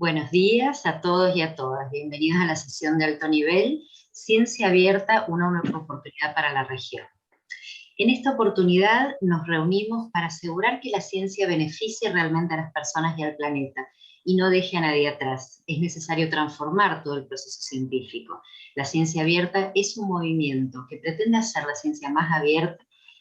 Buenos días a todos y a todas. Bienvenidos a la sesión de alto nivel, Ciencia Abierta, una nueva oportunidad para la región. En esta oportunidad nos reunimos para asegurar que la ciencia beneficie realmente a las personas y al planeta y no deje a nadie atrás. Es necesario transformar todo el proceso científico. La ciencia abierta es un movimiento que pretende hacer la ciencia más abierta,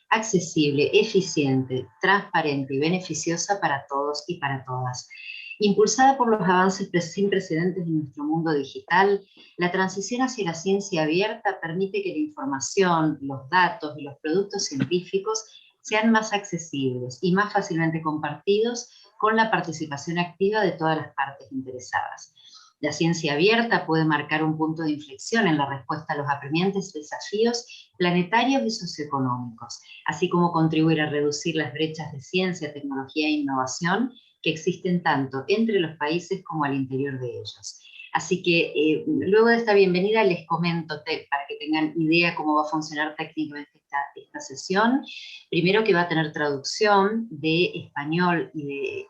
accesible, eficiente, transparente y beneficiosa para todos y para todas. Impulsada por los avances sin precedentes en nuestro mundo digital, la transición hacia la ciencia abierta permite que la información, los datos y los productos científicos sean más accesibles y más fácilmente compartidos con la participación activa de todas las partes interesadas. La ciencia abierta puede marcar un punto de inflexión en la respuesta a los apremiantes desafíos planetarios y socioeconómicos, así como contribuir a reducir las brechas de ciencia, tecnología e innovación que existen tanto entre los países como al interior de ellos. Así que luego de esta bienvenida les comento para que tengan idea cómo va a funcionar técnicamente esta sesión. Primero que va a tener traducción de español y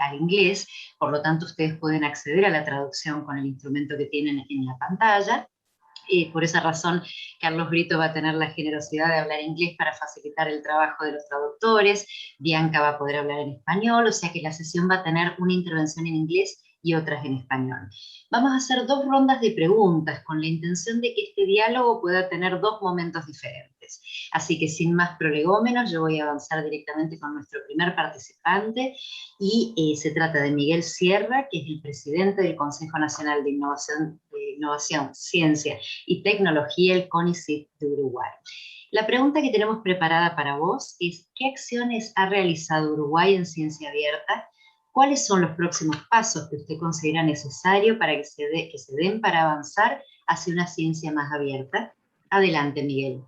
al inglés, por lo tanto ustedes pueden acceder a la traducción con el instrumento que tienen en la pantalla. Por esa razón, Carlos Brito va a tener la generosidad de hablar inglés para facilitar el trabajo de los traductores. Bianca va a poder hablar en español, o sea que la sesión va a tener una intervención en inglés y otras en español. Vamos a hacer 2 rondas de preguntas con la intención de que este diálogo pueda tener 2 momentos diferentes. Así que sin más prolegómenos, yo voy a avanzar directamente con nuestro primer participante y se trata de Miguel Sierra, que es el presidente del Consejo Nacional de Innovación, Ciencia y Tecnología, el CONICYT de Uruguay. La pregunta que tenemos preparada para vos es: ¿qué acciones ha realizado Uruguay en ciencia abierta? ¿Cuáles son los próximos pasos que usted considera necesario para que se den para avanzar hacia una ciencia más abierta? Adelante, Miguel.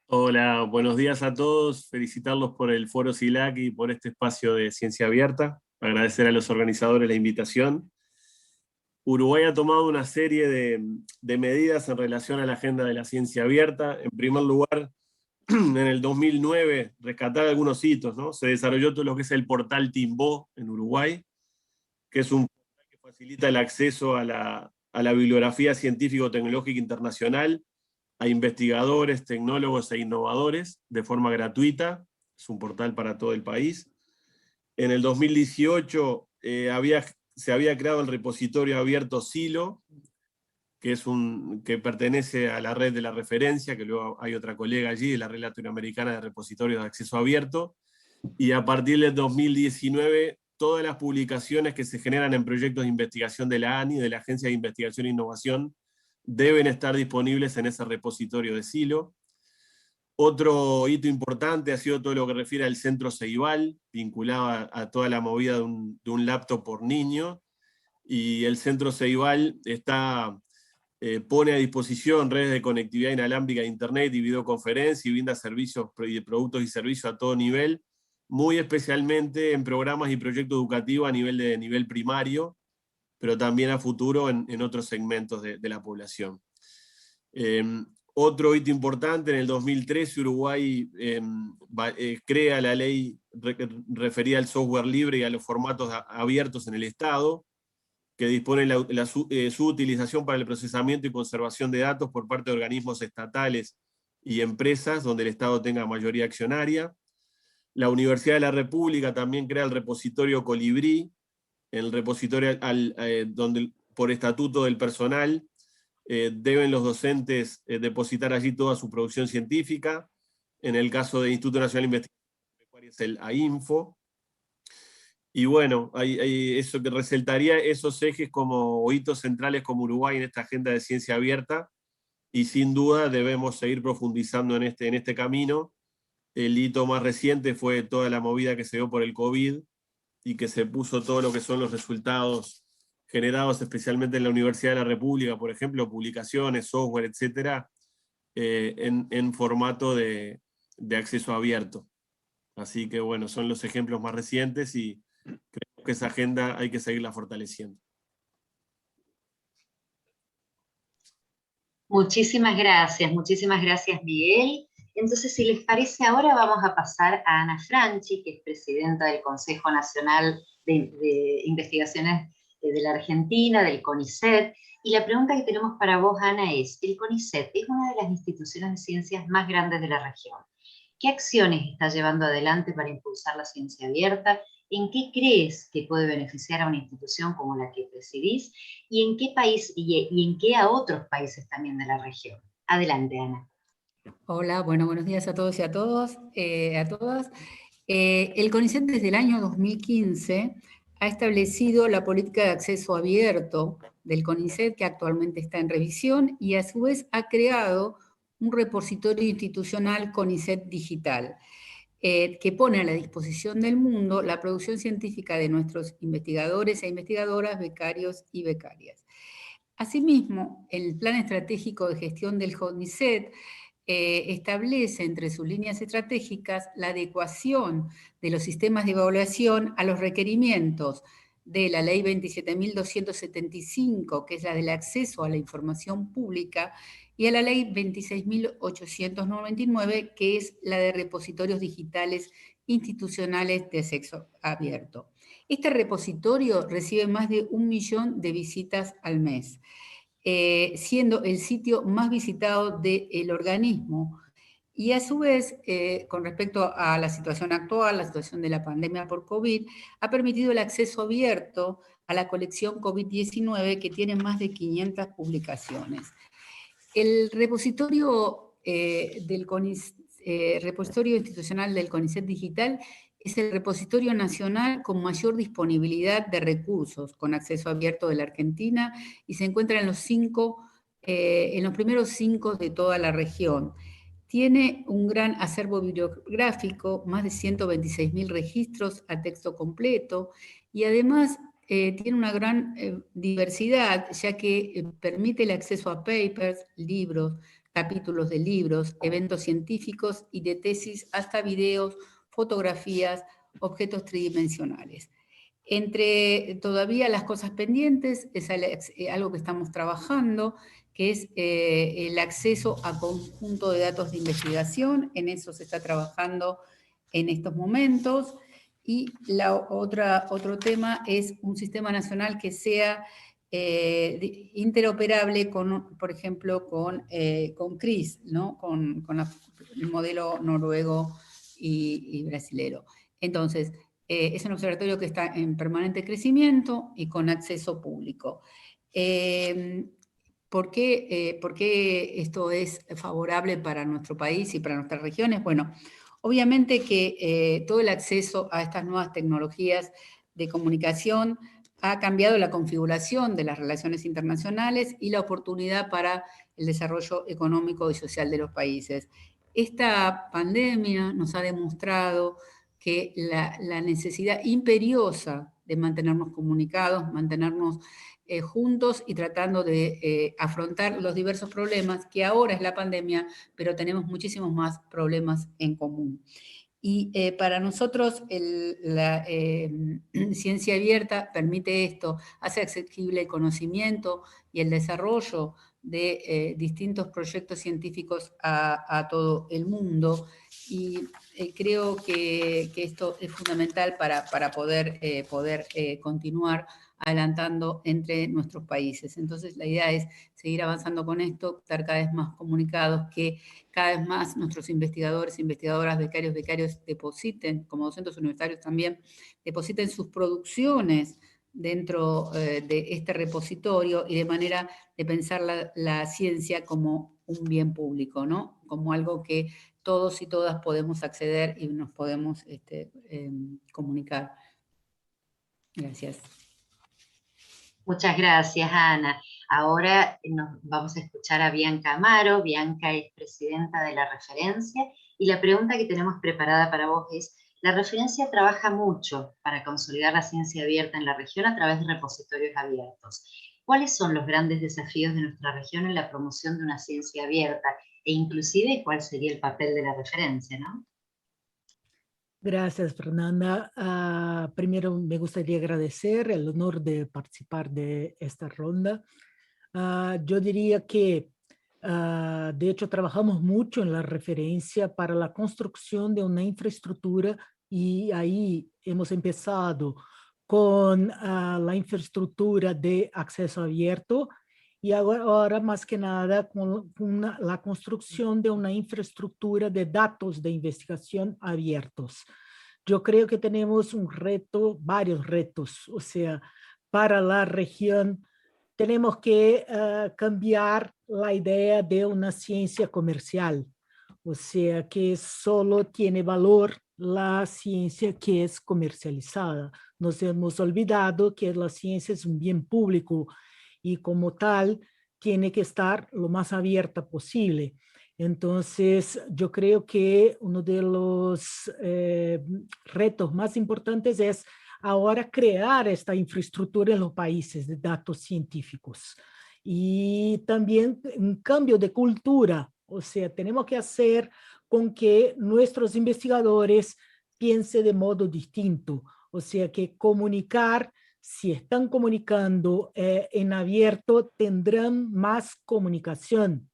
Hola, buenos días a todos. Felicitarlos por el Foro CILAC y por este espacio de Ciencia Abierta. Agradecer a los organizadores la invitación. Uruguay ha tomado una serie de medidas en relación a la agenda de la ciencia abierta. En primer lugar, en el 2009, rescatar algunos hitos, ¿no? Se desarrolló todo lo que es el portal Timbó en Uruguay, que es un portal que facilita el acceso a la bibliografía científico-tecnológica internacional, a investigadores, tecnólogos e innovadores de forma gratuita. Es un portal para todo el país. En el 2018 se había creado el repositorio abierto Silo, que pertenece a la red de la referencia, que luego hay otra colega allí, de la red latinoamericana de repositorios de acceso abierto, y a partir del 2019 todas las publicaciones que se generan en proyectos de investigación de la ANI, de la Agencia de Investigación e Innovación, deben estar disponibles en ese repositorio de Silo. Otro hito importante ha sido todo lo que refiere al Centro Ceibal, vinculado a toda la movida de un laptop por niño, y el Centro Ceibal pone a disposición redes de conectividad inalámbrica de internet y videoconferencia y brinda servicios y productos y servicios a todo nivel, muy especialmente en programas y proyectos educativos a nivel primario, pero también a futuro en otros segmentos de la población. Otro hito importante: en el 2013 Uruguay crea la ley referida al software libre y a los formatos abiertos en el Estado, que dispone su utilización para el procesamiento y conservación de datos por parte de organismos estatales y empresas donde el Estado tenga mayoría accionaria. La Universidad de la República también crea el repositorio Colibrí, el repositorio donde por estatuto del personal deben los docentes depositar allí toda su producción científica. En el caso del Instituto Nacional de Investigación es el AINFO. Y bueno, eso que resaltaría esos ejes como hitos centrales como Uruguay en esta agenda de ciencia abierta, y sin duda debemos seguir profundizando en este camino. El hito más reciente fue toda la movida que se dio por el COVID y que se puso todo lo que son los resultados generados especialmente en la Universidad de la República, por ejemplo, publicaciones, software, etcétera, en formato de acceso abierto. Así que bueno, son los ejemplos más recientes y creo que esa agenda hay que seguirla fortaleciendo. Muchísimas gracias Miguel. Entonces, si les parece, ahora vamos a pasar a Ana Franchi, que es presidenta del Consejo Nacional de Investigaciones de la Argentina, del CONICET, y la pregunta que tenemos para vos, Ana, es, el CONICET es una de las instituciones de ciencias más grandes de la región. ¿Qué acciones está llevando adelante para impulsar la ciencia abierta? ¿En qué crees que puede beneficiar a una institución como la que presidís? ¿Y en qué país y en qué a otros países también de la región? Adelante, Ana. Hola, bueno, buenos días a todos y a todas. El CONICET desde el año 2015 ha establecido la política de acceso abierto del CONICET, que actualmente está en revisión, y a su vez ha creado un repositorio institucional CONICET Digital, que pone a la disposición del mundo la producción científica de nuestros investigadores e investigadoras, becarios y becarias. Asimismo, el Plan Estratégico de Gestión del CONICET establece entre sus líneas estratégicas la adecuación de los sistemas de evaluación a los requerimientos de la Ley 27.275, que es la del acceso a la información pública, y a la Ley 26.899, que es la de repositorios digitales institucionales de acceso abierto. Este repositorio recibe más de 1 millón de visitas al mes, siendo el sitio más visitado del organismo. Y a su vez, con respecto a la situación actual, la situación de la pandemia por COVID, ha permitido el acceso abierto a la colección COVID-19, que tiene más de 500 publicaciones. El repositorio, repositorio institucional del CONICET Digital es el repositorio nacional con mayor disponibilidad de recursos con acceso abierto de la Argentina y se encuentra en los primeros 5 de toda la región. Tiene un gran acervo bibliográfico, más de 126.000 registros a texto completo, y además tiene una gran diversidad, ya que permite el acceso a papers, libros, capítulos de libros, eventos científicos y de tesis, hasta videos, fotografías, objetos tridimensionales. Entre todavía las cosas pendientes, es algo que estamos trabajando, que es el acceso a conjunto de datos de investigación. En eso se está trabajando en estos momentos. Y otro tema es un sistema nacional que sea interoperable, por ejemplo, con CRIS, ¿no? con el modelo noruego y brasilero. Entonces, es un observatorio que está en permanente crecimiento y con acceso público. ¿Por qué esto es favorable para nuestro país y para nuestras regiones? Bueno, obviamente que todo el acceso a estas nuevas tecnologías de comunicación ha cambiado la configuración de las relaciones internacionales y la oportunidad para el desarrollo económico y social de los países. Esta pandemia nos ha demostrado que la necesidad imperiosa de mantenernos comunicados, mantenernos juntos y tratando de afrontar los diversos problemas, que ahora es la pandemia, pero tenemos muchísimos más problemas en común. Y para nosotros la ciencia abierta permite esto, hace accesible el conocimiento y el desarrollo de distintos proyectos científicos a todo el mundo, y creo que esto es fundamental para poder continuar adelantando entre nuestros países. Entonces la idea es seguir avanzando con esto, estar cada vez más comunicados, que cada vez más nuestros investigadores, investigadoras, becarios depositen, como docentes universitarios también, depositen sus producciones dentro de este repositorio, y de manera de pensar la ciencia como un bien público, ¿no? Como algo que todos y todas podemos acceder y nos podemos comunicar. Gracias. Muchas gracias, Ana. Ahora nos vamos a escuchar a Bianca Amaro. Bianca es presidenta de la referencia, y la pregunta que tenemos preparada para vos es: la referencia trabaja mucho para consolidar la ciencia abierta en la región a través de repositorios abiertos. ¿Cuáles son los grandes desafíos de nuestra región en la promoción de una ciencia abierta? E inclusive, ¿cuál sería el papel de la referencia, no? Gracias, Fernanda. Primero me gustaría agradecer el honor de participar de esta ronda. Yo diría que, de hecho, trabajamos mucho en la referencia para la construcción de una infraestructura, y ahí hemos empezado con la infraestructura de acceso abierto y ahora más que nada con la construcción de una infraestructura de datos de investigación abiertos. Yo creo que tenemos un reto, varios retos, o sea, para la región tenemos que cambiar la idea de una ciencia comercial, o sea, que solo tiene valor la ciencia que es comercializada. Nos hemos olvidado que la ciencia es un bien público y como tal tiene que estar lo más abierta posible. Entonces, yo creo que uno de los retos más importantes es ahora crear esta infraestructura en los países de datos científicos. Y también un cambio de cultura, o sea, tenemos que hacer con que nuestros investigadores piensen de modo distinto, o sea, que comunicar, si están comunicando en abierto, tendrán más comunicación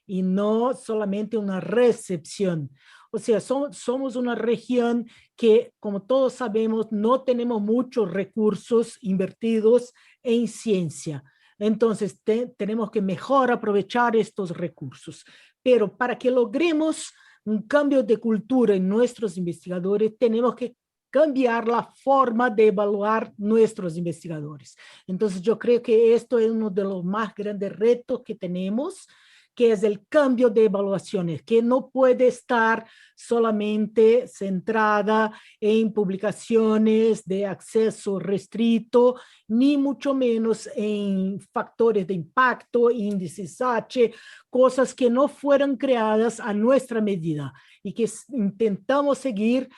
y no solamente una recepción. O sea, somos una región que, como todos sabemos, no tenemos muchos recursos invertidos en ciencia. Entonces, tenemos que mejor aprovechar estos recursos. Pero para que logremos un cambio de cultura en nuestros investigadores, tenemos que cambiar la forma de evaluar nuestros investigadores. Entonces, yo creo que esto es uno de los más grandes retos que tenemos, que es el cambio de evaluaciones, que no puede estar solamente centrada en publicaciones de acceso restrito, ni mucho menos en factores de impacto, índices H, cosas que no fueron creadas a nuestra medida y que intentamos seguir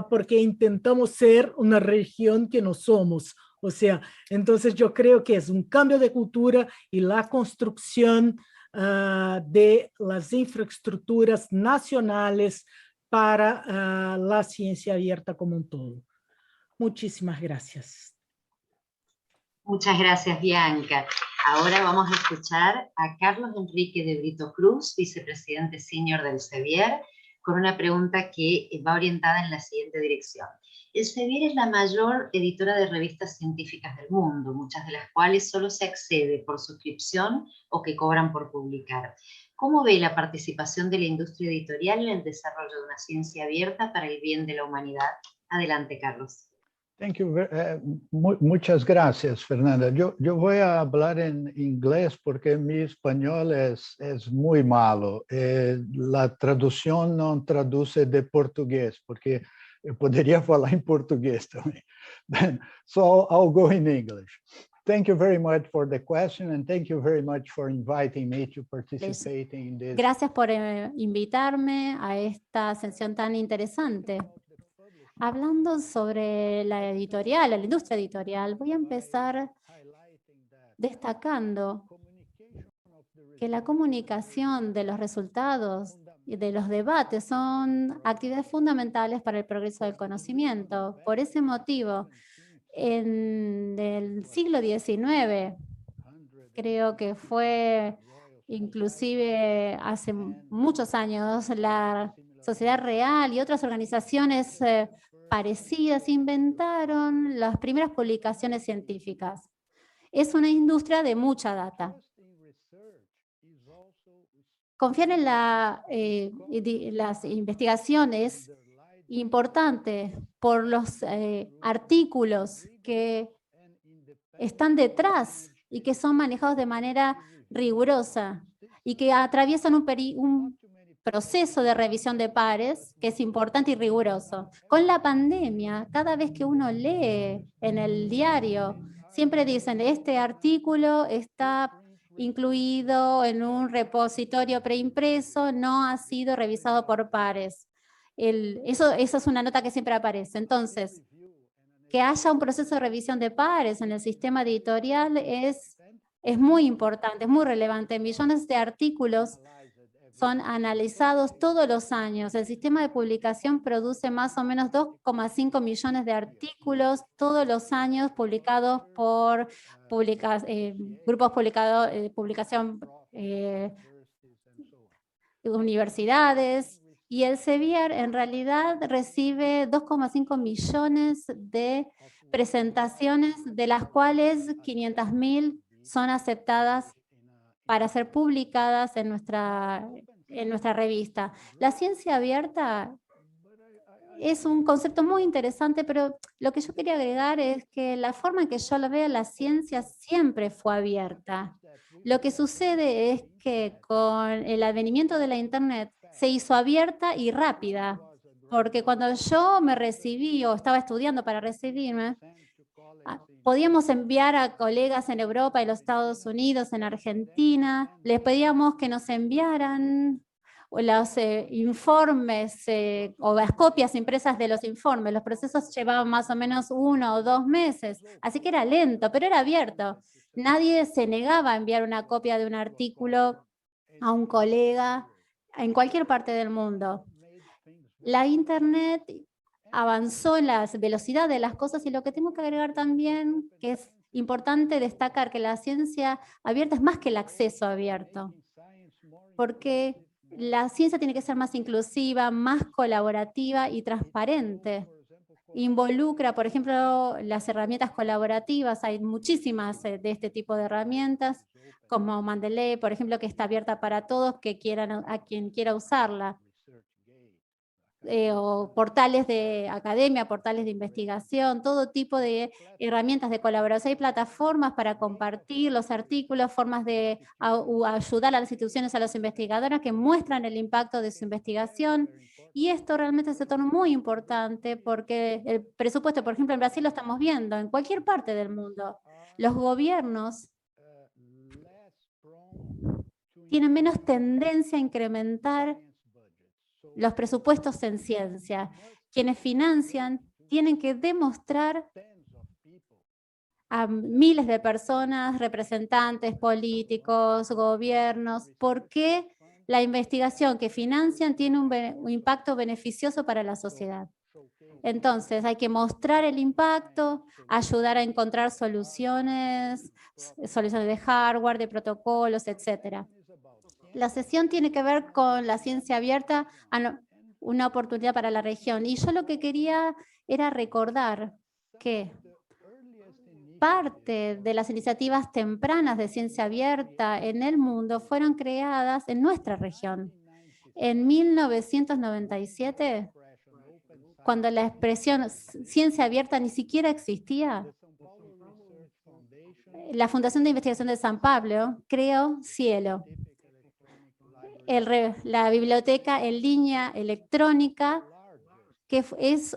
porque intentamos ser una región que no somos. O sea, entonces yo creo que es un cambio de cultura y la construcción de las infraestructuras nacionales para la ciencia abierta como un todo. Muchísimas gracias. Muchas gracias, Bianca. Ahora vamos a escuchar a Carlos Enrique de Brito Cruz, vicepresidente senior del CEBIER, con una pregunta que va orientada en la siguiente dirección. El CEBIER es la mayor editora de revistas científicas del mundo, muchas de las cuales solo se accede por suscripción o que cobran por publicar. ¿Cómo ve la participación de la industria editorial en el desarrollo de una ciencia abierta para el bien de la humanidad? Adelante, Carlos. Thank you. Muchas gracias, Fernanda. Yo voy a hablar en inglés porque mi español es muy malo. La traducción no traduce de portugués, porque eu poderia falar em português também. So I'll go in English. Thank you very much for the question and thank you very much for inviting me to participate in this. Gracias por invitarme a esta sesión tan interesante. Hablando sobre la editorial, la industria editorial, voy a empezar destacando que la comunicación de los resultados y de los debates son actividades fundamentales para el progreso del conocimiento. Por ese motivo, en el siglo XIX, creo que fue inclusive hace muchos años, la Sociedad Real y otras organizaciones parecidas inventaron las primeras publicaciones científicas. Es una industria de mucha data. Confiar en las investigaciones importante por los artículos que están detrás y que son manejados de manera rigurosa y que atraviesan un proceso de revisión de pares que es importante y riguroso. Con la pandemia, cada vez que uno lee en el diario, siempre dicen, este artículo está incluido en un repositorio preimpreso, no ha sido revisado por pares. Eso es una nota que siempre aparece. Entonces, que haya un proceso de revisión de pares en el sistema editorial es muy importante, es muy relevante. Millones de artículos son analizados todos los años. El sistema de publicación produce más o menos 2,5 millones de artículos todos los años publicados por grupos de publicación, universidades. Y el CEBIER en realidad recibe 2,5 millones de presentaciones, de las cuales 500.000 son aceptadas para ser publicadas en nuestra revista. La ciencia abierta es un concepto muy interesante, pero lo que yo quería agregar es que la forma en que yo lo veo, la ciencia siempre fue abierta. Lo que sucede es que con el advenimiento de la Internet se hizo abierta y rápida, porque cuando yo me recibí o estaba estudiando para recibirme, podíamos enviar a colegas en Europa, en los Estados Unidos, en Argentina, les pedíamos que nos enviaran los informes o las copias impresas de los informes. Los procesos llevaban más o menos 1 o 2 meses, así que era lento, pero era abierto. Nadie se negaba a enviar una copia de un artículo a un colega en cualquier parte del mundo. La Internet avanzó en la velocidad de las cosas, y lo que tengo que agregar también, que es importante destacar, que la ciencia abierta es más que el acceso abierto, porque la ciencia tiene que ser más inclusiva, más colaborativa y transparente. Involucra, por ejemplo, las herramientas colaborativas. Hay muchísimas de este tipo de herramientas, como Mendeley, por ejemplo, que está abierta para todos a quien quiera usarla. O portales de academia, portales de investigación, todo tipo de herramientas de colaboración. Hay plataformas para compartir los artículos, formas de ayudar a las instituciones, a los investigadores que muestran el impacto de su investigación. Y esto realmente se torna muy importante porque el presupuesto, por ejemplo, en Brasil lo estamos viendo, en cualquier parte del mundo. Los gobiernos tienen menos tendencia a incrementar los presupuestos en ciencia. Quienes financian tienen que demostrar a miles de personas, representantes políticos, gobiernos, por qué la investigación que financian tiene un impacto beneficioso para la sociedad. Entonces, hay que mostrar el impacto, ayudar a encontrar soluciones de hardware, de protocolos, etc. La sesión tiene que ver con la ciencia abierta, una oportunidad para la región. Y yo lo que quería era recordar que parte de las iniciativas tempranas de ciencia abierta en el mundo fueron creadas en nuestra región. En 1997, cuando la expresión ciencia abierta ni siquiera existía, la Fundación de Investigación de San Pablo creó Cielo, la biblioteca en línea electrónica, que es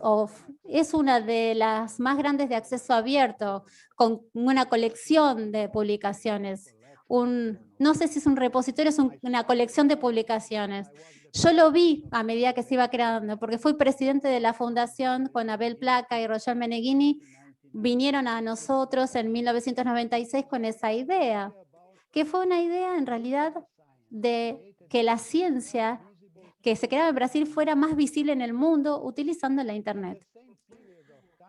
una de las más grandes de acceso abierto, con una colección de publicaciones. No sé si es un repositorio, es una colección de publicaciones. Yo lo vi a medida que se iba creando, porque fui presidente de la fundación con Abel Placa y Roger Meneghini. Vinieron a nosotros en 1996 con esa idea, que fue una idea en realidad de que la ciencia que se creaba en Brasil fuera más visible en el mundo utilizando la Internet.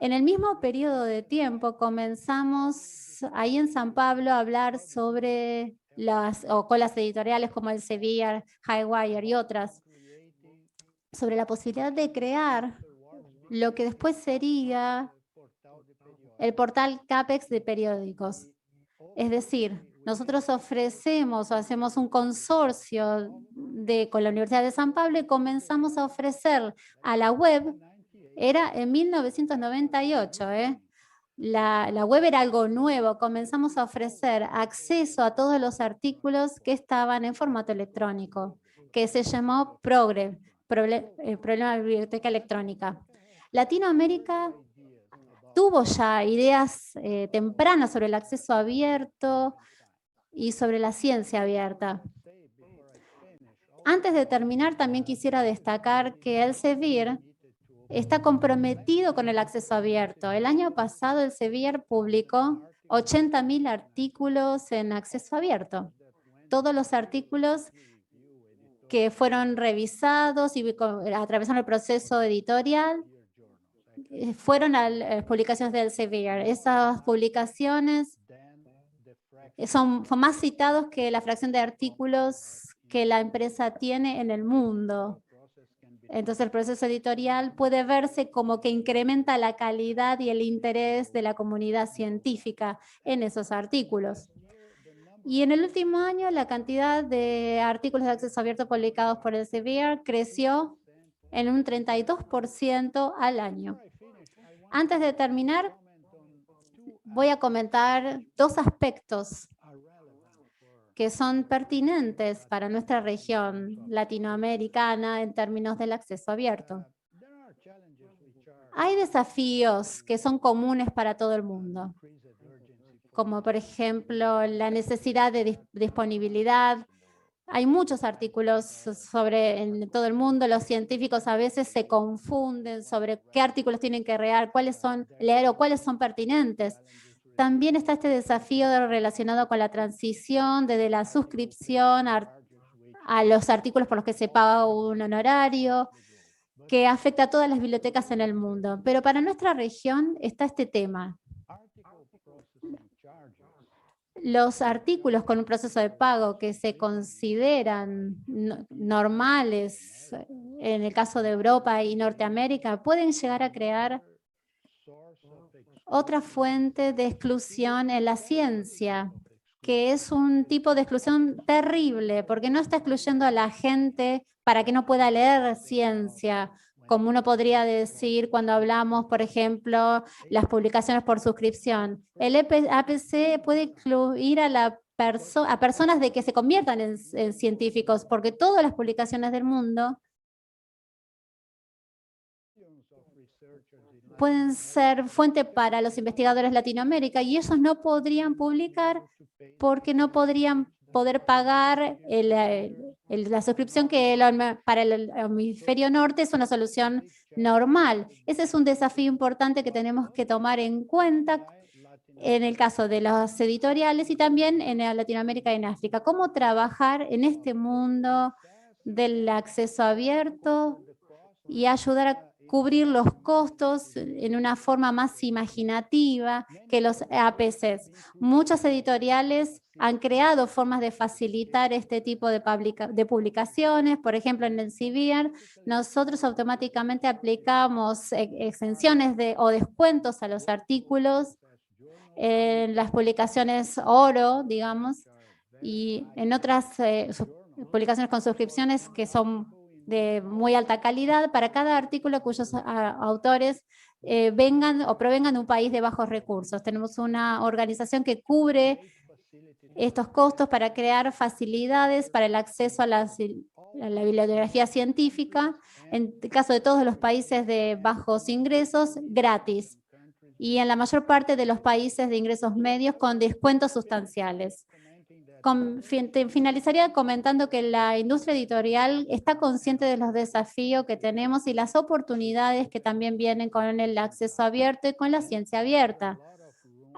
En el mismo periodo de tiempo comenzamos ahí en San Pablo a hablar sobre las colas editoriales como Elsevier, Highwire y otras, sobre la posibilidad de crear lo que después sería el portal CAPEX de periódicos. Es decir, nosotros ofrecemos o hacemos un consorcio con la Universidad de San Pablo y comenzamos a ofrecer a la web, era en 1998, la web era algo nuevo, comenzamos a ofrecer acceso a todos los artículos que estaban en formato electrónico, que se llamó Progre, Problema de Biblioteca Electrónica. Latinoamérica tuvo ya ideas tempranas sobre el acceso abierto y sobre la ciencia abierta. Antes de terminar, también quisiera destacar que Elsevier está comprometido con el acceso abierto. El año pasado Elsevier publicó 80.000 artículos en acceso abierto. Todos los artículos que fueron revisados y atravesaron el proceso editorial fueron a las publicaciones de Elsevier. Esas publicaciones son más citados que la fracción de artículos que la empresa tiene en el mundo. Entonces el proceso editorial puede verse como que incrementa la calidad y el interés de la comunidad científica en esos artículos. Y en el último año la cantidad de artículos de acceso abierto publicados por Elsevier creció en un 32% al año. Antes de terminar, voy a comentar dos aspectos que son pertinentes para nuestra región latinoamericana en términos del acceso abierto. Hay desafíos que son comunes para todo el mundo, como por ejemplo la necesidad de disponibilidad. Hay muchos artículos en todo el mundo, los científicos a veces se confunden sobre qué artículos tienen que leer o cuáles son pertinentes. También está este desafío relacionado con la transición desde la suscripción a los artículos por los que se paga un honorario, que afecta a todas las bibliotecas en el mundo. Pero para nuestra región está este tema. Los artículos con un proceso de pago que se consideran normales en el caso de Europa y Norteamérica pueden llegar a crear otra fuente de exclusión en la ciencia, que es un tipo de exclusión terrible, porque no está excluyendo a la gente para que no pueda leer ciencia, como uno podría decir cuando hablamos, por ejemplo, las publicaciones por suscripción. El APC puede incluir a personas de que se conviertan en científicos, porque todas las publicaciones del mundo pueden ser fuente para los investigadores de Latinoamérica y ellos no podrían publicar porque no podrían poder pagar la suscripción que para el hemisferio norte es una solución normal. Ese es un desafío importante que tenemos que tomar en cuenta en el caso de los editoriales y también en Latinoamérica y en África. ¿Cómo trabajar en este mundo del acceso abierto y ayudar a cubrir los costos en una forma más imaginativa que los APCs? Muchos editoriales han creado formas de facilitar este tipo de publicaciones. Por ejemplo, en Elsevier, nosotros automáticamente aplicamos exenciones o descuentos a los artículos en las publicaciones oro, digamos, y en otras publicaciones con suscripciones que son de muy alta calidad para cada artículo cuyos autores vengan o provengan de un país de bajos recursos. Tenemos una organización que cubre estos costos para crear facilidades para el acceso a la bibliografía científica, en el caso de todos los países de bajos ingresos, gratis. Y en la mayor parte de los países de ingresos medios con descuentos sustanciales. Finalizaría comentando que la industria editorial está consciente de los desafíos que tenemos y las oportunidades que también vienen con el acceso abierto y con la ciencia abierta.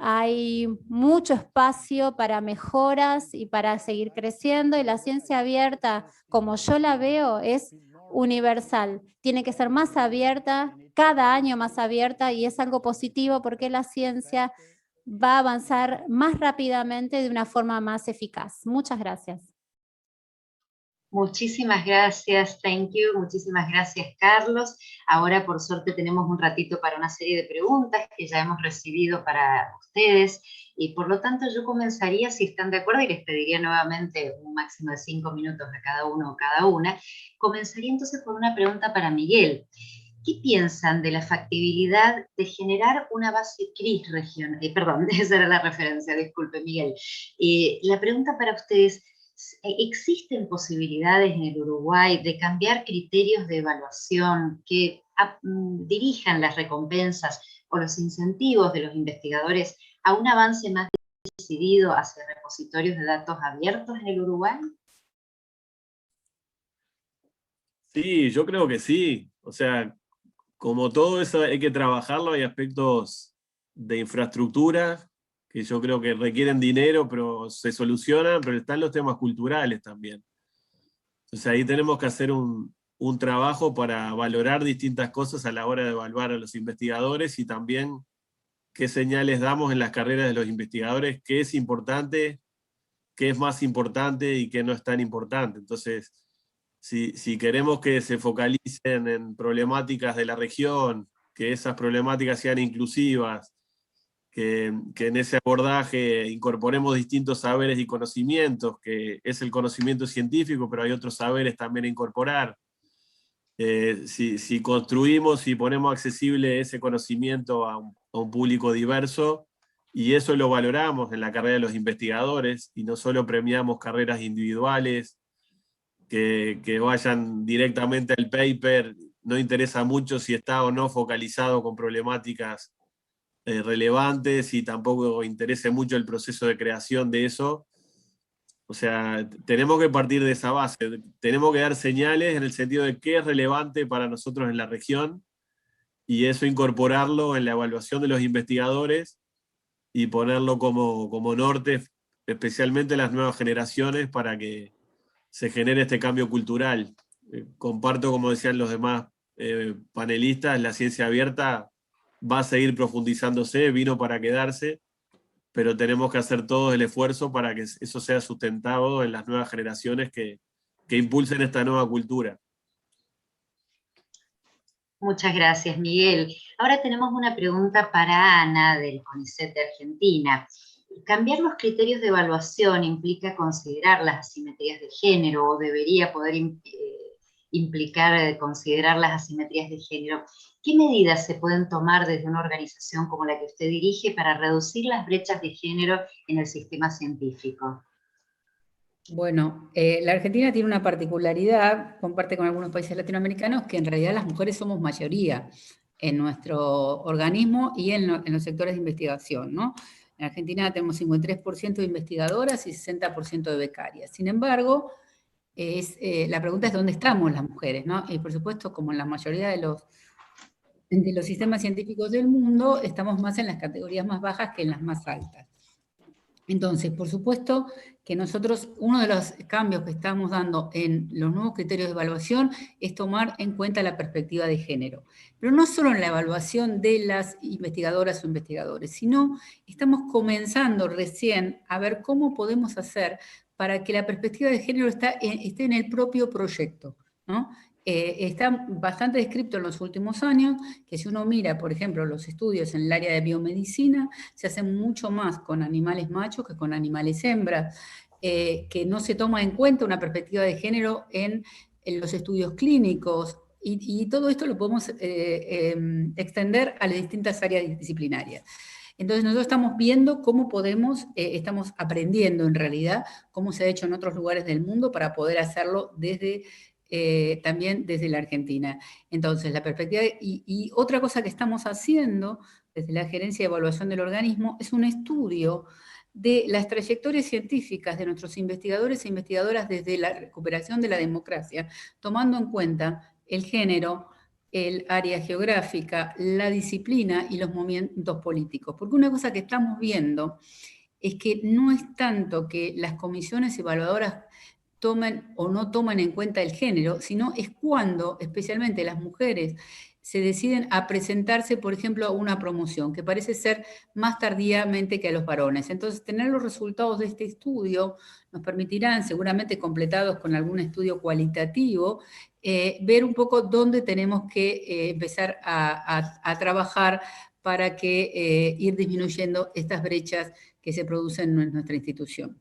Hay mucho espacio para mejoras y para seguir creciendo, y la ciencia abierta, como yo la veo, es universal. Tiene que ser más abierta, cada año más abierta, y es algo positivo porque la ciencia va a avanzar más rápidamente de una forma más eficaz. Muchas gracias. Muchísimas gracias, thank you. Muchísimas gracias, Carlos. Ahora, por suerte, tenemos un ratito para una serie de preguntas que ya hemos recibido para ustedes, y por lo tanto yo comenzaría, si están de acuerdo, y les pediría nuevamente un máximo de 5 minutos a cada uno o cada una. Comenzaría entonces por una pregunta para Miguel. ¿Qué piensan de la factibilidad de generar una base CRIS regional? Perdón, esa era la referencia, disculpe, Miguel. La pregunta para ustedes: ¿existen posibilidades en el Uruguay de cambiar criterios de evaluación que dirijan las recompensas o los incentivos de los investigadores a un avance más decidido hacia repositorios de datos abiertos en el Uruguay? Sí, yo creo que sí. O sea, como todo eso hay que trabajarlo, hay aspectos de infraestructura que yo creo que requieren dinero, pero se solucionan, pero están los temas culturales también. Entonces ahí tenemos que hacer un trabajo para valorar distintas cosas a la hora de evaluar a los investigadores, y también qué señales damos en las carreras de los investigadores, qué es importante, qué es más importante y qué no es tan importante. Entonces, si queremos que se focalicen en problemáticas de la región, que esas problemáticas sean inclusivas, que en ese abordaje incorporemos distintos saberes y conocimientos, que es el conocimiento científico, pero hay otros saberes también a incorporar. Si construimos y ponemos accesible ese conocimiento a un público diverso, y eso lo valoramos en la carrera de los investigadores, y no solo premiamos carreras individuales que vayan directamente al paper, no interesa mucho si está o no focalizado con problemáticas relevantes, y tampoco interese mucho el proceso de creación de eso. O sea, tenemos que partir de esa base, tenemos que dar señales en el sentido de qué es relevante para nosotros en la región, y eso incorporarlo en la evaluación de los investigadores y ponerlo como norte, especialmente en las nuevas generaciones, para que se genere este cambio cultural. Comparto, como decían los demás panelistas, la ciencia abierta va a seguir profundizándose, vino para quedarse, pero tenemos que hacer todo el esfuerzo para que eso sea sustentado en las nuevas generaciones que impulsen esta nueva cultura. Muchas gracias, Miguel. Ahora tenemos una pregunta para Ana, del CONICET de Argentina. ¿Cambiar los criterios de evaluación implica considerar las asimetrías de género, o debería poder implicar considerar las asimetrías de género? ¿Qué medidas se pueden tomar desde una organización como la que usted dirige para reducir las brechas de género en el sistema científico? Bueno, la Argentina tiene una particularidad, comparte con algunos países latinoamericanos, que en realidad las mujeres somos mayoría en nuestro organismo y en los sectores de investigación, ¿no? En Argentina tenemos 53% de investigadoras y 60% de becarias. Sin embargo, la pregunta es dónde estamos las mujeres, ¿no? Y por supuesto, como en la mayoría de los sistemas científicos del mundo, estamos más en las categorías más bajas que en las más altas. Entonces, por supuesto que nosotros, uno de los cambios que estamos dando en los nuevos criterios de evaluación es tomar en cuenta la perspectiva de género. Pero no solo en la evaluación de las investigadoras o investigadores, sino estamos comenzando recién a ver cómo podemos hacer para que la perspectiva de género esté en el propio proyecto, ¿no? Está bastante descrito en los últimos años, que si uno mira, por ejemplo, los estudios en el área de biomedicina, se hacen mucho más con animales machos que con animales hembras, que no se toma en cuenta una perspectiva de género en los estudios clínicos, y todo esto lo podemos extender a las distintas áreas disciplinarias. Entonces nosotros estamos viendo cómo podemos, estamos aprendiendo en realidad cómo se ha hecho en otros lugares del mundo para poder hacerlo también desde la Argentina. Entonces, la perspectiva, y otra cosa que estamos haciendo desde la Gerencia de Evaluación del Organismo es un estudio de las trayectorias científicas de nuestros investigadores e investigadoras desde la recuperación de la democracia, tomando en cuenta el género, el área geográfica, la disciplina y los movimientos políticos. Porque una cosa que estamos viendo es que no es tanto que las comisiones evaluadoras tomen o no toman en cuenta el género, sino es cuando, especialmente las mujeres, se deciden a presentarse, por ejemplo, a una promoción, que parece ser más tardíamente que a los varones. Entonces, tener los resultados de este estudio nos permitirán, seguramente completados con algún estudio cualitativo, ver un poco dónde tenemos que empezar a trabajar para que ir disminuyendo estas brechas que se producen en nuestra institución.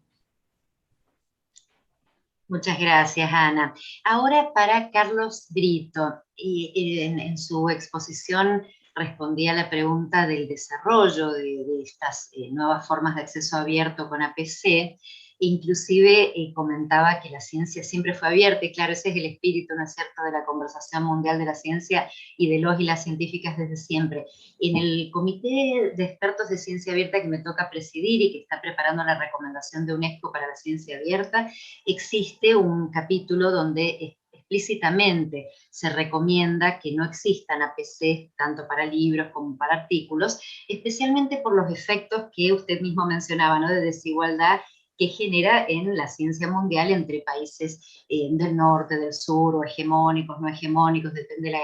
Muchas gracias, Ana. Ahora para Carlos Brito, en su exposición respondía a la pregunta del desarrollo de estas nuevas formas de acceso abierto con APC, inclusive comentaba que la ciencia siempre fue abierta, y claro, ese es el espíritu, ¿no es cierto?, de la conversación mundial de la ciencia y de los y las científicas desde siempre. En el Comité de Expertos de Ciencia Abierta que me toca presidir y que está preparando la recomendación de UNESCO para la ciencia abierta, existe un capítulo donde explícitamente se recomienda que no existan APC tanto para libros como para artículos, especialmente por los efectos que usted mismo mencionaba, ¿no?, de desigualdad que genera en la ciencia mundial entre países del norte, del sur, o hegemónicos, no hegemónicos, depende de la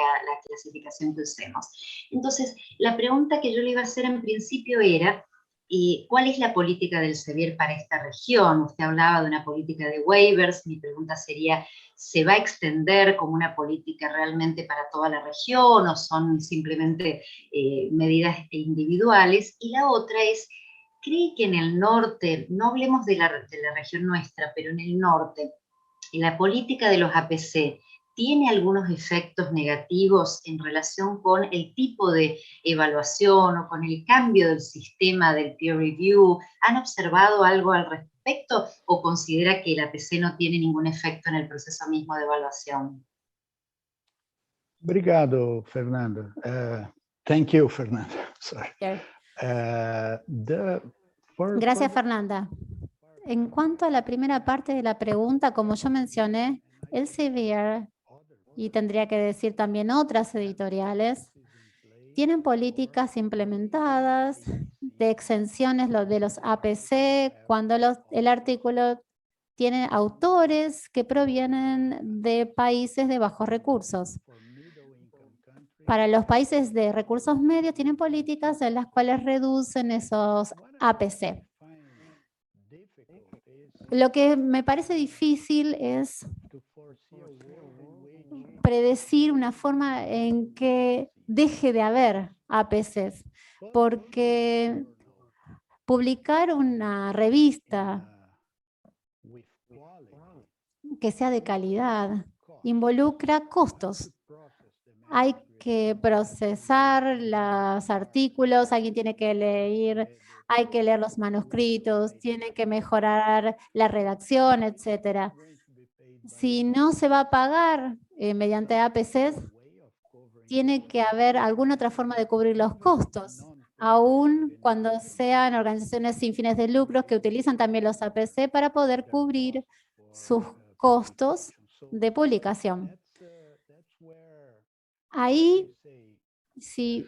clasificación que usemos. Entonces, la pregunta que yo le iba a hacer en principio era, ¿Cuál es la política del Sevier para esta región? Usted hablaba de una política de waivers, mi pregunta sería, ¿se va a extender como una política realmente para toda la región o son simplemente medidas individuales? Y la otra es, ¿cree que en el norte, no hablemos de la región nuestra, pero en el norte, la política de los APC tiene algunos efectos negativos en relación con el tipo de evaluación o con el cambio del sistema del peer review? ¿Han observado algo al respecto o considera que el APC no tiene ningún efecto en el proceso mismo de evaluación? Obrigado, Fernanda. Thank you, Fernanda. Sorry. Gracias, Fernanda. En cuanto a la primera parte de la pregunta, como yo mencioné, el Sevier, y tendría que decir también otras editoriales, tienen políticas implementadas de exenciones de los APC cuando el artículo tiene autores que provienen de países de bajos recursos. Para los países de recursos medios tienen políticas en las cuales reducen esos APC. Lo que me parece difícil es predecir una forma en que deje de haber APCs, porque publicar una revista que sea de calidad involucra costos. Hay que procesar los artículos, alguien tiene que leer, hay que leer los manuscritos, tiene que mejorar la redacción, etc. Si no se va a pagar mediante APCs, tiene que haber alguna otra forma de cubrir los costos, aun cuando sean organizaciones sin fines de lucro que utilizan también los APC para poder cubrir sus costos de publicación. Ahí, si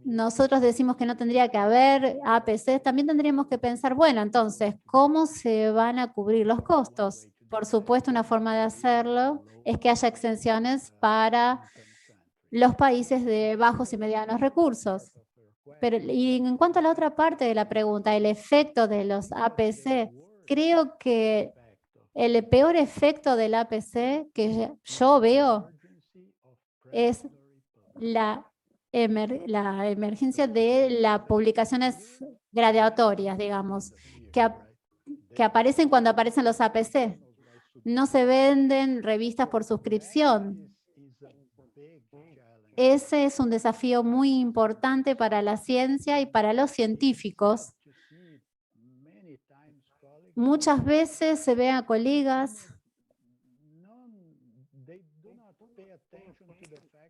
nosotros decimos que no tendría que haber APCs, también tendríamos que pensar, bueno, entonces, ¿cómo se van a cubrir los costos? Por supuesto, una forma de hacerlo es que haya exenciones para los países de bajos y medianos recursos. Pero, y en cuanto a la otra parte de la pregunta, el efecto de los APC, creo que el peor efecto del APC que yo veo es la emergencia de las publicaciones graduatorias, digamos, que aparecen cuando aparecen los APC. No se venden revistas por suscripción. Ese es un desafío muy importante para la ciencia y para los científicos. Muchas veces se ve a colegas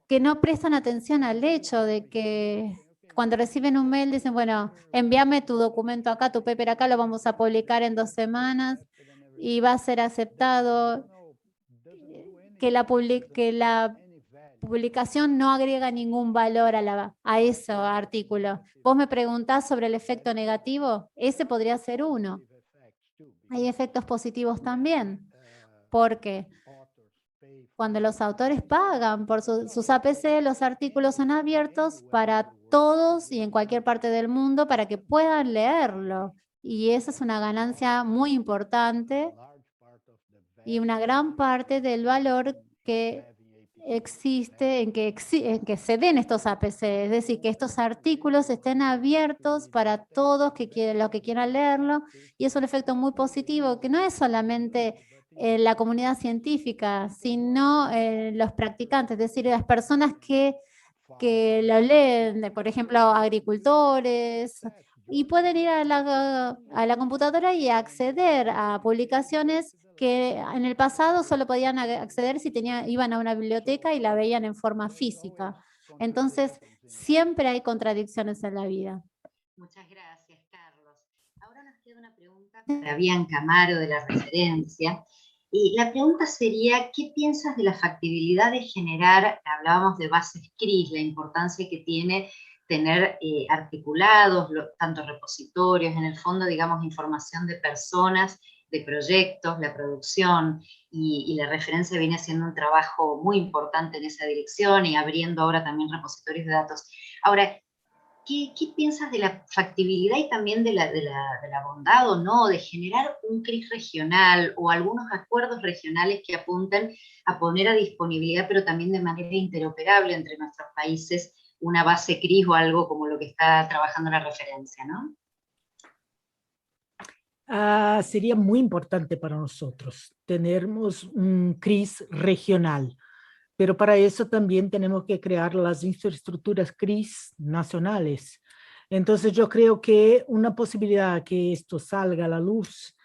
que no prestan atención al hecho de que cuando reciben un mail dicen, bueno, envíame tu documento acá, tu paper acá, lo vamos a publicar en 2 semanas y va a ser aceptado, que la publicación no agrega ningún valor a ese artículo. Vos me preguntás sobre el efecto negativo, ese podría ser uno. Hay efectos positivos también, porque cuando los autores pagan por sus APC, los artículos son abiertos para todos y en cualquier parte del mundo para que puedan leerlo. Y esa es una ganancia muy importante y una gran parte del valor que existe en que se den estos APC, es decir, que estos artículos estén abiertos para todos los que quieran leerlo, y es un efecto muy positivo que no es solamente la comunidad científica, sino los practicantes, es decir, las personas que lo leen, por ejemplo, agricultores, y pueden ir a la computadora y acceder a publicaciones que en el pasado solo podían acceder si iban a una biblioteca y la veían en forma física. Entonces, siempre hay contradicciones en la vida. Muchas gracias, Carlos. Ahora nos queda una pregunta para Bianca Amaro de la referencia. Y la pregunta sería, ¿qué piensas de la factibilidad de generar, hablábamos de bases CRIS, la importancia que tiene tener articulados tanto repositorios, en el fondo, digamos, información de personas, de proyectos, la producción, y la referencia viene haciendo un trabajo muy importante en esa dirección y abriendo ahora también repositorios de datos. Ahora, ¿Qué piensas de la factibilidad y también de la bondad o no de generar un CRIS regional o algunos acuerdos regionales que apuntan a poner a disponibilidad, pero también de manera interoperable entre nuestros países, una base CRIS o algo como lo que está trabajando la referencia, ¿no? Sería muy importante para nosotros tenermos un CRIS regional, pero para eso también tenemos que crear las infraestructuras CRIS nacionales. Entonces yo creo que una posibilidad que esto salga a la luz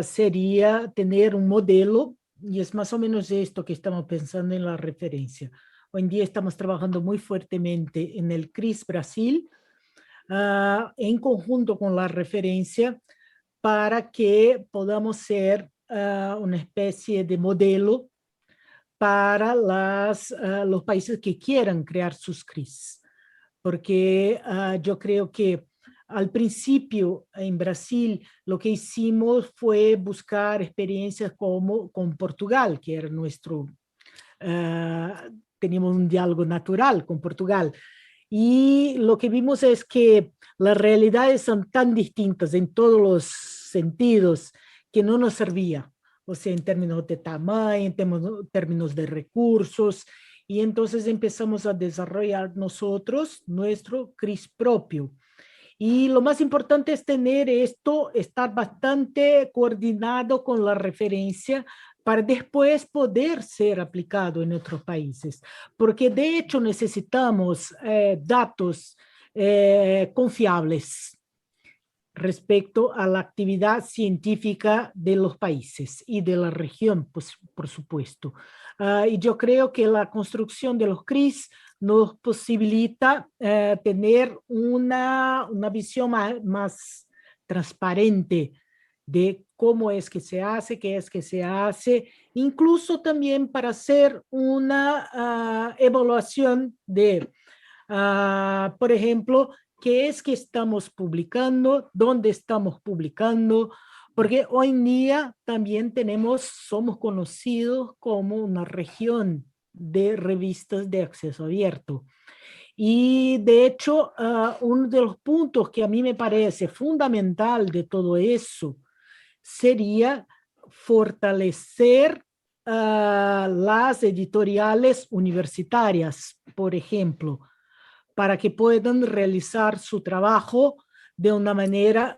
sería tener un modelo, y es más o menos esto que estamos pensando en la referencia. Hoy en día estamos trabajando muy fuertemente en el CRIS Brasil, en conjunto con la referencia, para que podamos ser una especie de modelo para los países que quieran crear sus CRIs. Porque yo creo que al principio en Brasil lo que hicimos fue buscar experiencias como con Portugal, que era nuestro, teníamos un diálogo natural con Portugal. Y lo que vimos es que las realidades son tan distintas en todos los sentidos que no nos servía. O sea, en términos de tamaño, en términos de recursos. Y entonces empezamos a desarrollar nosotros nuestro CRIS propio. Y lo más importante es tener esto, estar bastante coordinado con la referencia para después poder ser aplicado en otros países. Porque de hecho necesitamos datos confiables respecto a la actividad científica de los países y de la región, pues, por supuesto. Y yo creo que la construcción de los CRIs nos posibilita tener una visión más transparente de cómo es que se hace, qué es que se hace, incluso también para hacer una evaluación de, por ejemplo, qué es que estamos publicando, dónde estamos publicando, porque hoy en día también somos conocidos como una región de revistas de acceso abierto. Y de hecho, uno de los puntos que a mí me parece fundamental de todo eso sería fortalecer las editoriales universitarias, por ejemplo, para que puedan realizar su trabajo de una manera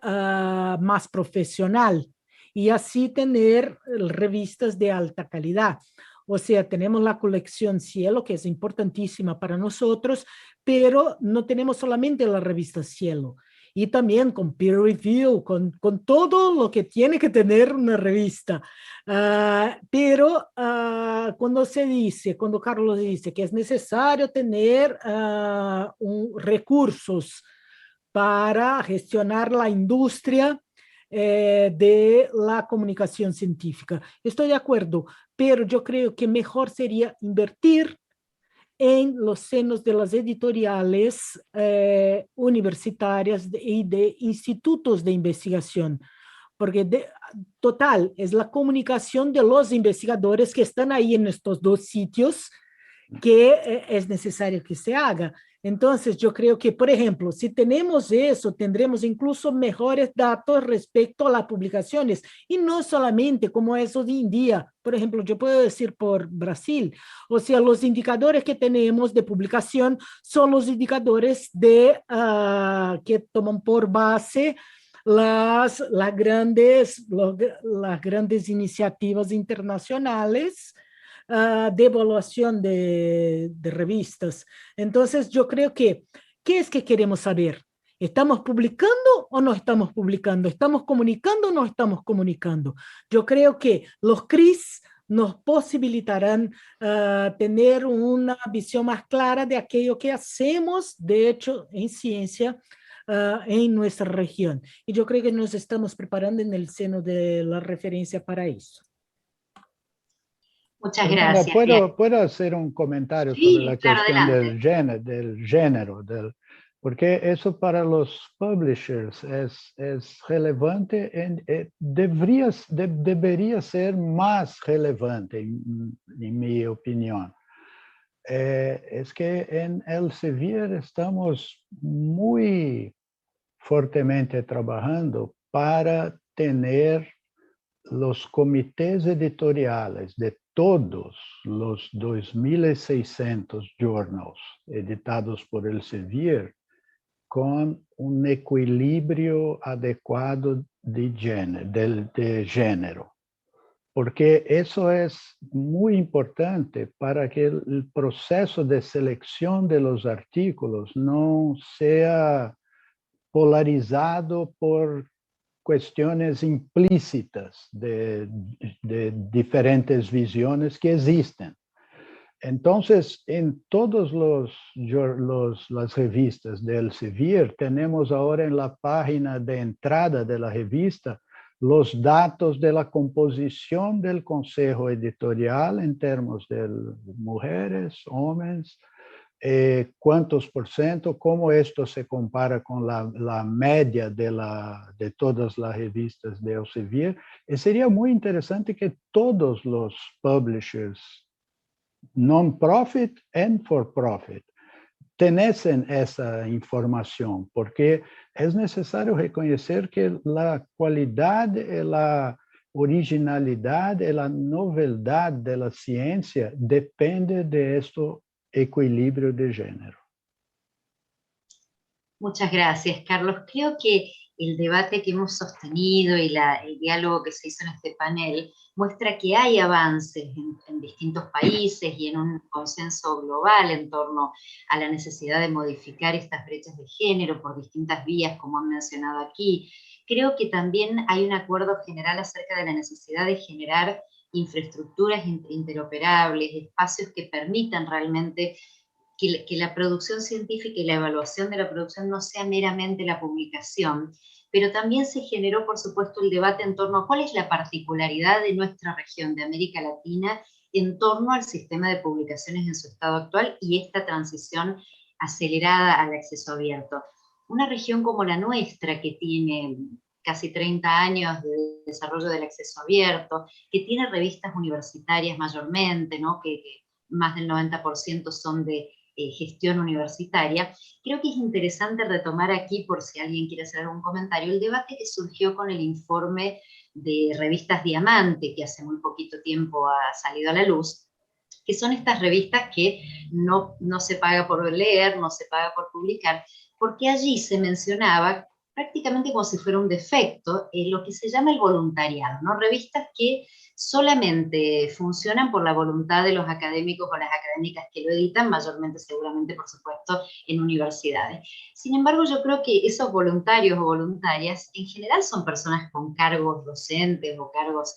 más profesional y así tener revistas de alta calidad. O sea, tenemos la colección Cielo, que es importantísima para nosotros, pero no tenemos solamente la revista Cielo. Y también con peer review, con todo lo que tiene que tener una revista. Pero cuando Carlos dice que es necesario tener recursos para gestionar la industria de la comunicación científica, estoy de acuerdo, pero yo creo que mejor sería invertir en los senos de las editoriales universitarias y de institutos de investigación, porque total, es la comunicación de los investigadores que están ahí en estos dos sitios que es necesario que se haga. Entonces, yo creo que, por ejemplo, si tenemos eso, tendremos incluso mejores datos respecto a las publicaciones, y no solamente como es hoy en día. Por ejemplo, yo puedo decir por Brasil, o sea, los indicadores que tenemos de publicación son los indicadores que toman por base las grandes iniciativas internacionales de evaluación de revistas. Entonces, yo creo que, ¿qué es que queremos saber? ¿Estamos publicando o no estamos publicando? ¿Estamos comunicando o no estamos comunicando? Yo creo que los CRIs nos posibilitarán tener una visión más clara de aquello que hacemos, de hecho, en ciencia, en nuestra región. Y yo creo que nos estamos preparando en el seno de la referencia para eso. Muchas gracias. ¿Puedo hacer un comentario sobre la cuestión del género? Porque eso para los publishers es relevante, debería ser más relevante, en mi opinión. es que en Elsevier estamos muy fuertemente trabajando para tener los comités editoriales de todos los 2.600 journals editados por Elsevier con un equilibrio adecuado de género. Porque eso es muy importante para que el proceso de selección de los artículos no sea polarizado por cuestiones implícitas de diferentes visiones que existen. Entonces, en todas las revistas de Elsevier, tenemos ahora en la página de entrada de la revista los datos de la composición del consejo editorial en términos de mujeres, hombres, cuántos por ciento, cómo esto se compara con la media de todas las revistas de Elsevier. Y sería muy interesante que todos los publishers non-profit and for-profit tenesen esa información, porque es necesario reconocer que la calidad y la originalidad y la novedad de la ciencia depende de este equilibrio de género. Muchas gracias, Carlos. Creo que el debate que hemos sostenido y el diálogo que se hizo en este panel muestra que hay avances en distintos países y en un consenso global en torno a la necesidad de modificar estas brechas de género por distintas vías, como han mencionado aquí. Creo que también hay un acuerdo general acerca de la necesidad de generar infraestructuras interoperables, espacios que permitan realmente que la producción científica y la evaluación de la producción no sea meramente la publicación, pero también se generó, por supuesto, el debate en torno a cuál es la particularidad de nuestra región de América Latina en torno al sistema de publicaciones en su estado actual y esta transición acelerada al acceso abierto. Una región como la nuestra, que tiene casi 30 años de desarrollo del acceso abierto, que tiene revistas universitarias mayormente, ¿no? que más del 90% son de gestión universitaria, creo que es interesante retomar aquí, por si alguien quiere hacer algún comentario, el debate que surgió con el informe de Revistas Diamante, que hace muy poquito tiempo ha salido a la luz, que son estas revistas que no se paga por leer, no se paga por publicar, porque allí se mencionaba prácticamente como si fuera un defecto, lo que se llama el voluntariado, ¿no? Revistas que solamente funcionan por la voluntad de los académicos o las académicas que lo editan, mayormente seguramente, por supuesto, en universidades. Sin embargo, yo creo que esos voluntarios o voluntarias en general son personas con cargos docentes o cargos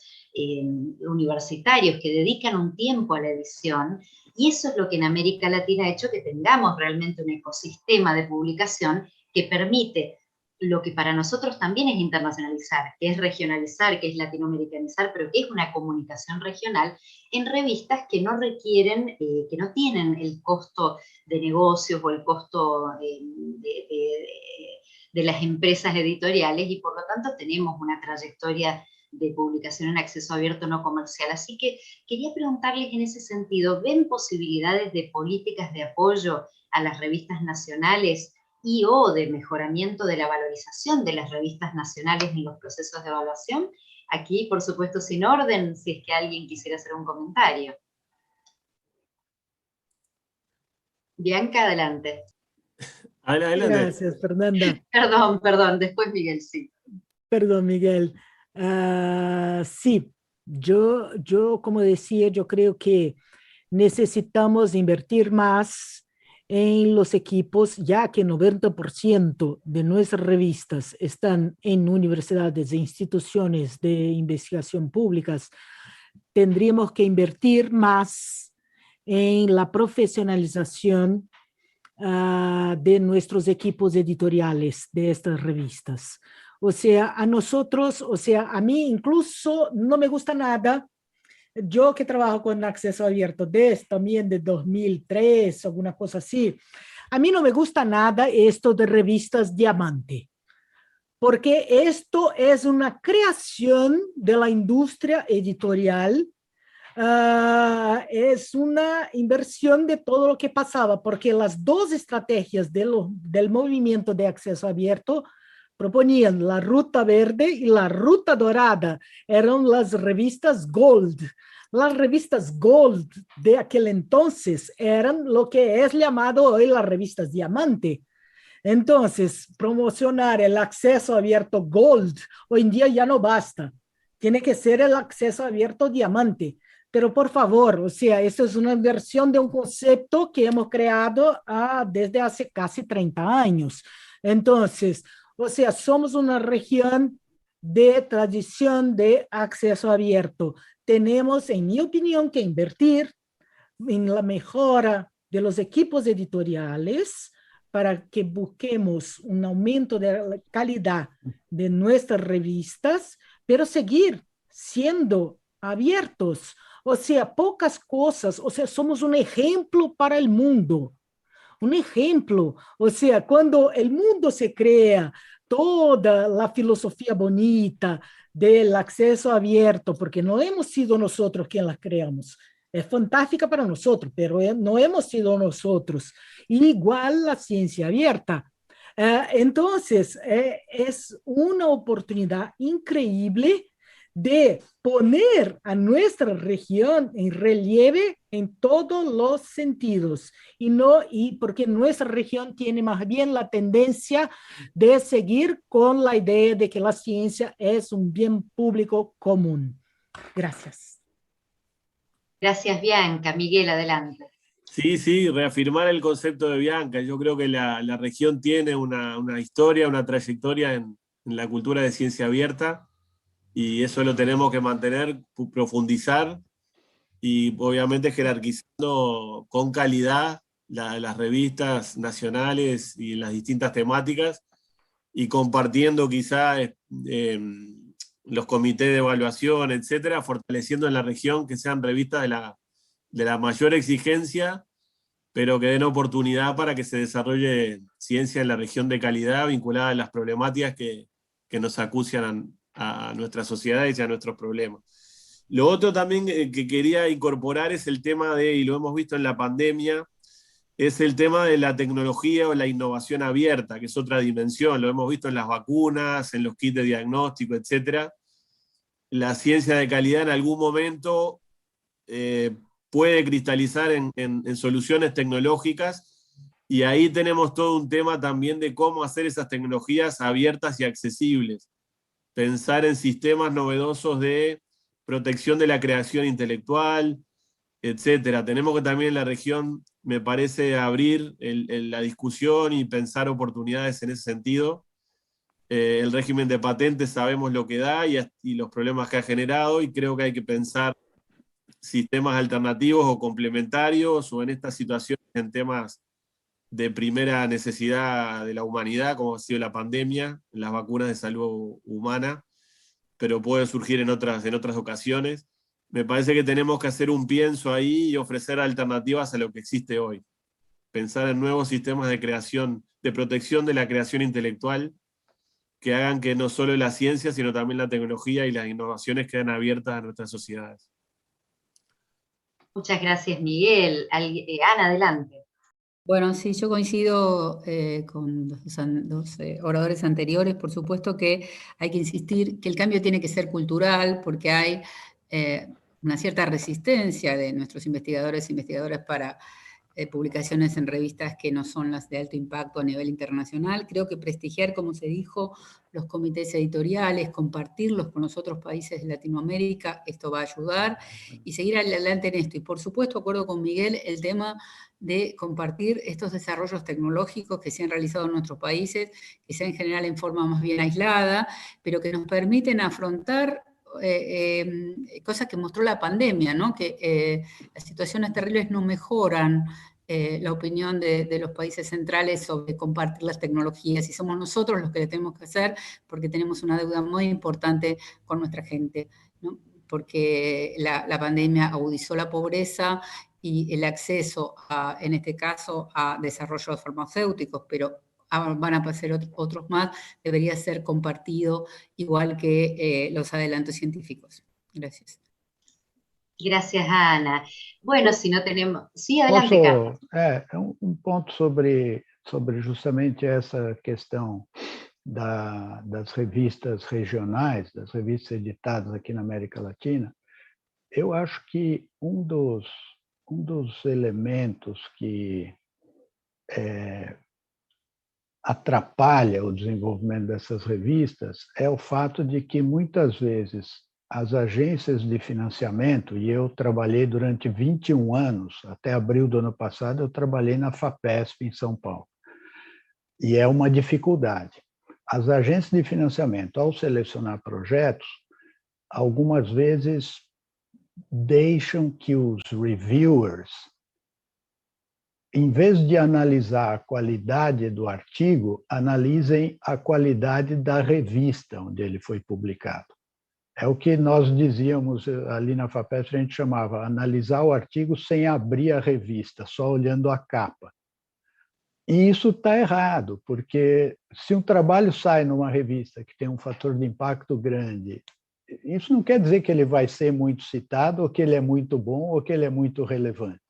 universitarios que dedican un tiempo a la edición, y eso es lo que en América Latina ha hecho que tengamos realmente un ecosistema de publicación que permite lo que para nosotros también es internacionalizar, que es regionalizar, que es latinoamericanizar, pero que es una comunicación regional en revistas que no requieren, que no tienen el costo de negocios o el costo de las empresas editoriales, y por lo tanto tenemos una trayectoria de publicación en acceso abierto no comercial. Así que quería preguntarles en ese sentido, ¿ven posibilidades de políticas de apoyo a las revistas nacionales y o de mejoramiento de la valorización de las revistas nacionales en los procesos de evaluación? Aquí, por supuesto, sin orden, si es que alguien quisiera hacer un comentario. Bianca, adelante. Adelante. Gracias, Fernanda. Perdón, después Miguel, sí. Perdón, Miguel. Sí, yo, como decía, yo creo que necesitamos invertir más en los equipos, ya que 90% de nuestras revistas están en universidades e instituciones de investigación públicas. Tendríamos que invertir más en la profesionalización de nuestros equipos editoriales de estas revistas. O sea, a nosotros, o sea, a mí incluso no me gusta nada. Yo que trabajo con acceso abierto desde también de 2003, alguna cosa así, a mí no me gusta nada esto de revistas Diamante, porque esto es una creación de la industria editorial es una inversión de todo lo que pasaba, porque las dos estrategias del movimiento de acceso abierto proponían la ruta verde y la ruta dorada, eran las revistas Gold. Las revistas Gold de aquel entonces eran lo que es llamado hoy las revistas Diamante. Entonces, promocionar el acceso abierto Gold hoy en día ya no basta. Tiene que ser el acceso abierto Diamante. Pero por favor, o sea, esto es una inversión de un concepto que hemos creado desde hace casi 30 años. Entonces, o sea, somos una región de tradición de acceso abierto. Tenemos, en mi opinión, que invertir en la mejora de los equipos editoriales para que busquemos un aumento de la calidad de nuestras revistas, pero seguir siendo abiertos. O sea, pocas cosas, o sea, somos un ejemplo para el mundo. Un ejemplo, o sea, cuando el mundo se crea toda la filosofía bonita del acceso abierto, porque no hemos sido nosotros quienes la creamos, es fantástica para nosotros, pero no hemos sido nosotros. Igual la ciencia abierta. Entonces, es una oportunidad increíble de poner a nuestra región en relieve en todos los sentidos y porque nuestra región tiene más bien la tendencia de seguir con la idea de que la ciencia es un bien público común. Gracias. Gracias, Bianca. Miguel, adelante. Sí, reafirmar el concepto de Bianca. Yo creo que la región tiene una historia, una trayectoria en la cultura de ciencia abierta, y eso lo tenemos que mantener, profundizar y obviamente jerarquizando con calidad las revistas nacionales y las distintas temáticas, y compartiendo quizá los comités de evaluación, etcétera, fortaleciendo en la región que sean revistas de la mayor exigencia, pero que den oportunidad para que se desarrolle ciencia en la región de calidad vinculada a las problemáticas que nos acucian a nuestras sociedades y a nuestros problemas. Lo otro también que quería incorporar es el tema y lo hemos visto en la pandemia, es el tema de la tecnología o la innovación abierta, que es otra dimensión. Lo hemos visto en las vacunas, en los kits de diagnóstico, etc. La ciencia de calidad en algún momento puede cristalizar en soluciones tecnológicas, y ahí tenemos todo un tema también de cómo hacer esas tecnologías abiertas y accesibles. Pensar en sistemas novedosos de protección de la creación intelectual, etcétera. Tenemos que también en la región, me parece, abrir la discusión y pensar oportunidades en ese sentido. El régimen de patentes sabemos lo que da y los problemas que ha generado, y creo que hay que pensar sistemas alternativos o complementarios, o en estas situaciones en temas de primera necesidad de la humanidad, como ha sido la pandemia, las vacunas de salud humana, pero puede surgir en otras ocasiones. Me parece que tenemos que hacer un pienso ahí y ofrecer alternativas a lo que existe hoy. Pensar en nuevos sistemas de creación, de protección de la creación intelectual, que hagan que no solo la ciencia, sino también la tecnología y las innovaciones queden abiertas a nuestras sociedades. Muchas gracias, Miguel. Ana, adelante. Bueno, sí, yo coincido con los dos oradores anteriores. Por supuesto que hay que insistir que el cambio tiene que ser cultural, porque hay una cierta resistencia de nuestros investigadores e investigadoras para publicaciones en revistas que no son las de alto impacto a nivel internacional. Creo que prestigiar, como se dijo, los comités editoriales, compartirlos con los otros países de Latinoamérica, esto va a ayudar, y seguir adelante en esto. Y por supuesto, acuerdo con Miguel, el tema de compartir estos desarrollos tecnológicos que se han realizado en nuestros países, que sean en general en forma más bien aislada, pero que nos permiten afrontar cosas que mostró la pandemia, ¿no? Que las situaciones terribles no mejoran la opinión de los países centrales sobre compartir las tecnologías, y somos nosotros los que le tenemos que hacer, porque tenemos una deuda muy importante con nuestra gente, ¿no? Porque la pandemia agudizó la pobreza y el acceso, en este caso, a desarrollos farmacéuticos, pero van a pasar otros más, debería ser compartido igual que los adelantos científicos. Gracias. Gracias, Ana. Bueno, si no tenemos... Sí, adelante, Carlos. Ponto sobre justamente essa questão das revistas regionais, das revistas editadas aqui na América Latina. Eu acho que um dos elementos que atrapalha o desenvolvimento dessas revistas é o fato de que, muitas vezes, as agências de financiamento, e eu trabalhei durante 21 anos, até abril do ano passado, eu trabalhei na FAPESP, em São Paulo. E é uma dificuldade. As agências de financiamento, ao selecionar projetos, algumas vezes deixam que os reviewers, em vez de analisar a qualidade do artigo, analisem a qualidade da revista onde ele foi publicado. É o que nós dizíamos ali na FAPESP, a gente chamava analisar o artigo sem abrir a revista, só olhando a capa. E isso está errado, porque se um trabalho sai numa revista que tem um fator de impacto grande, isso não quer dizer que ele vai ser muito citado, ou que ele é muito bom, ou que ele é muito relevante.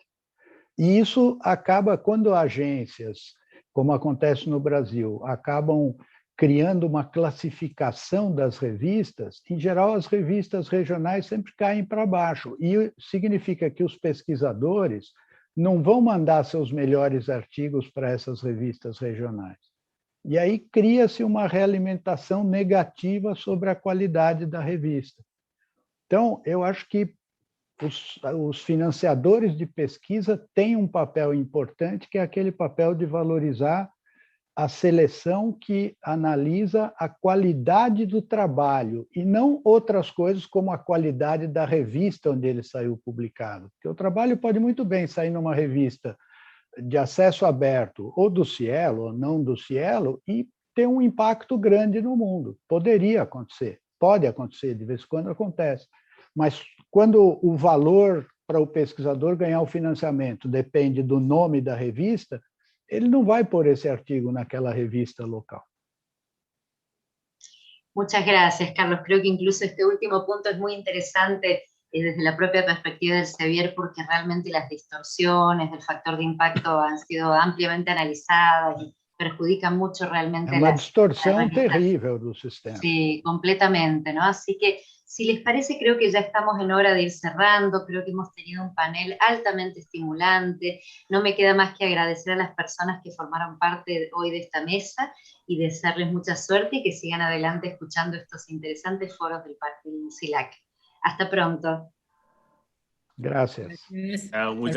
E isso acaba, quando agências, como acontece no Brasil, acabam criando uma classificação das revistas, em geral as revistas regionais sempre caem para baixo. E significa que os pesquisadores não vão mandar seus melhores artigos para essas revistas regionais. E aí cria-se uma realimentação negativa sobre a qualidade da revista. Então, eu acho que os financiadores de pesquisa têm um papel importante, que é aquele papel de valorizar a seleção que analisa a qualidade do trabalho e não outras coisas como a qualidade da revista onde ele saiu publicado. Porque o trabalho pode muito bem sair numa revista de acesso aberto, ou do Cielo, ou não do Cielo, e ter um impacto grande no mundo. Poderia acontecer, pode acontecer, de vez em quando acontece. Mas quando o valor para o pesquisador ganhar o financiamento depende do nome da revista, ele não vai pôr esse artigo naquela revista local. Muchas gracias, Carlos. Creo que incluso este último punto es muy interesante desde la propia perspectiva del Sevier, porque realmente las distorsiones del factor de impacto han sido ampliamente analizadas y perjudican mucho realmente una distorsión terrível del sistema. Sí, completamente, ¿no? Así que, si les parece, creo que ya estamos en hora de ir cerrando. Creo que hemos tenido un panel altamente estimulante. No me queda más que agradecer a las personas que formaron parte hoy de esta mesa y desearles mucha suerte y que sigan adelante escuchando estos interesantes foros del Partido SILAC. Hasta pronto. Gracias. Muchas